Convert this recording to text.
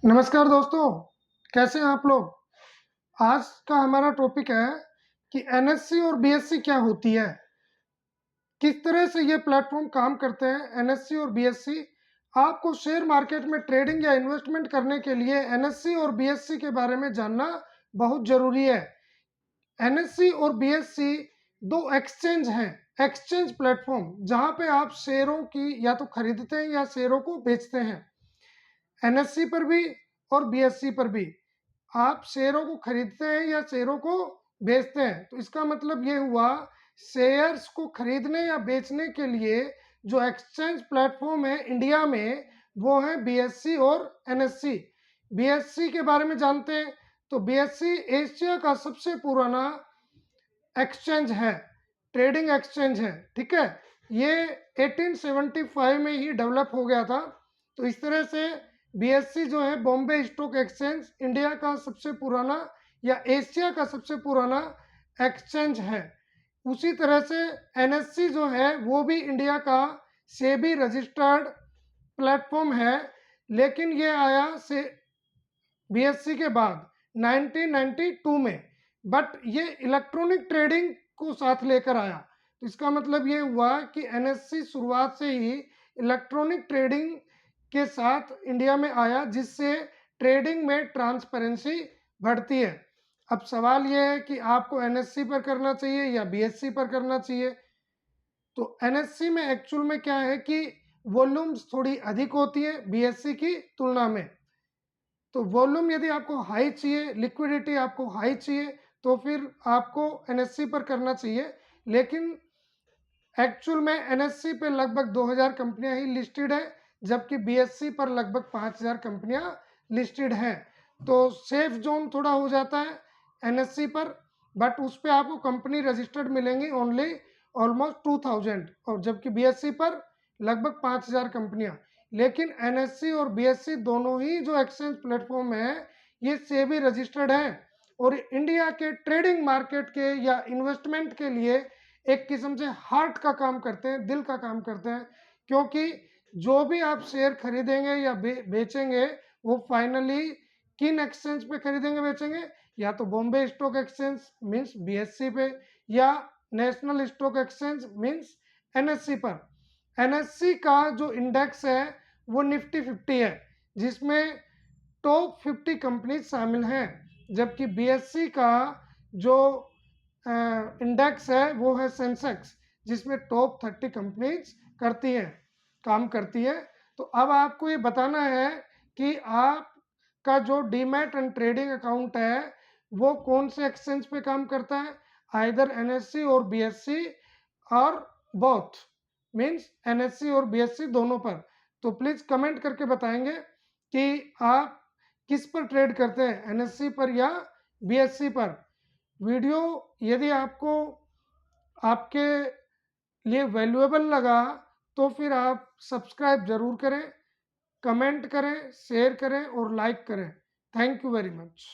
नमस्कार दोस्तों, कैसे हैं आप लोग। आज का हमारा टॉपिक है कि एनएससी और बीएससी क्या होती है, किस तरह से ये प्लेटफॉर्म काम करते हैं। एनएससी और बीएससी आपको शेयर मार्केट में ट्रेडिंग या इन्वेस्टमेंट करने के लिए एनएससी और बीएससी के बारे में जानना बहुत ज़रूरी है। एनएससी और बीएससी दो एक्सचेंज हैं, एक्सचेंज प्लेटफॉर्म, जहां पे आप शेयरों की या तो खरीदते हैं या शेयरों को बेचते हैं। एनएससी पर भी और बीएससी पर भी आप शेयरों को खरीदते हैं या शेयरों को बेचते हैं। तो इसका मतलब ये हुआ, शेयर्स को खरीदने या बेचने के लिए जो एक्सचेंज प्लेटफॉर्म है इंडिया में, वो है बीएससी और एनएससी। बीएससी के बारे में जानते हैं तो बीएससी एशिया का सबसे पुराना एक्सचेंज है, ट्रेडिंग एक्सचेंज है। ठीक है, ये 1875 में ही डेवलप हो गया था। तो इस तरह से बीएससी जो है, बॉम्बे स्टॉक एक्सचेंज, इंडिया का सबसे पुराना या एशिया का सबसे पुराना एक्सचेंज है। उसी तरह से एनएससी जो है वो भी इंडिया का सेबी रजिस्टर्ड प्लेटफॉर्म है, लेकिन ये आया से बीएससी के बाद 1992 में। बट ये इलेक्ट्रॉनिक ट्रेडिंग को साथ लेकर आया। तो इसका मतलब ये हुआ कि एनएससी शुरुआत से ही इलेक्ट्रॉनिक ट्रेडिंग के साथ इंडिया में आया, जिससे ट्रेडिंग में ट्रांसपेरेंसी बढ़ती है। अब सवाल यह है कि आपको एनएससी पर करना चाहिए या बीएससी पर करना चाहिए। तो एनएससी में एक्चुअल में क्या है कि वॉल्यूम्स थोड़ी अधिक होती है बीएससी की तुलना में। तो वॉल्यूम यदि आपको हाई चाहिए, लिक्विडिटी आपको हाई चाहिए, तो फिर आपको एनएससी पर करना चाहिए। लेकिन एक्चुअल में एनएससी पे लगभग 2000 कंपनियां ही लिस्टेड है, जबकि बीएससी पर लगभग 5000 कंपनियां लिस्टेड हैं। तो सेफ जोन थोड़ा हो जाता है एनएससी पर, बट उस पर आपको कंपनी रजिस्टर्ड मिलेंगी ओनली ऑलमोस्ट 2000, और जबकि बीएससी पर लगभग 5000 कंपनियां। लेकिन एनएससी और बीएससी दोनों ही जो एक्सचेंज प्लेटफॉर्म है, ये सेबी रजिस्टर्ड है और इंडिया के ट्रेडिंग मार्केट के या इन्वेस्टमेंट के लिए एक किस्म से हार्ट का काम करते हैं, दिल का काम करते हैं। क्योंकि जो भी आप शेयर खरीदेंगे या बेचेंगे, वो फाइनली किन एक्सचेंज पे खरीदेंगे बेचेंगे, या तो Bombay stock exchange means BSc पे, या national stock exchange means NSC पर। एनएससी का जो इंडेक्स है वो निफ्टी 50 है, जिसमें टॉप 50 कंपनी शामिल हैं। जबकि बीएससी का जो इंडेक्स है वो है सेंसेक्स, जिसमें टॉप 30 कंपनीज करती हैं, काम करती है। तो अब आपको ये बताना है कि आपका जो डीमैट एंड ट्रेडिंग अकाउंट है वो कौन से एक्सचेंज पे काम करता है, आइदर एनएससी और बीएससी और बोथ, मीन्स एनएससी और बीएससी दोनों पर। तो प्लीज़ कमेंट करके बताएंगे कि आप किस पर ट्रेड करते हैं, एनएससी पर या बीएससी पर। वीडियो यदि आपको आपके लिए वैल्यूएबल लगा तो फिर आप सब्सक्राइब ज़रूर करें, कमेंट करें, शेयर करें और लाइक करें। Thank you very much.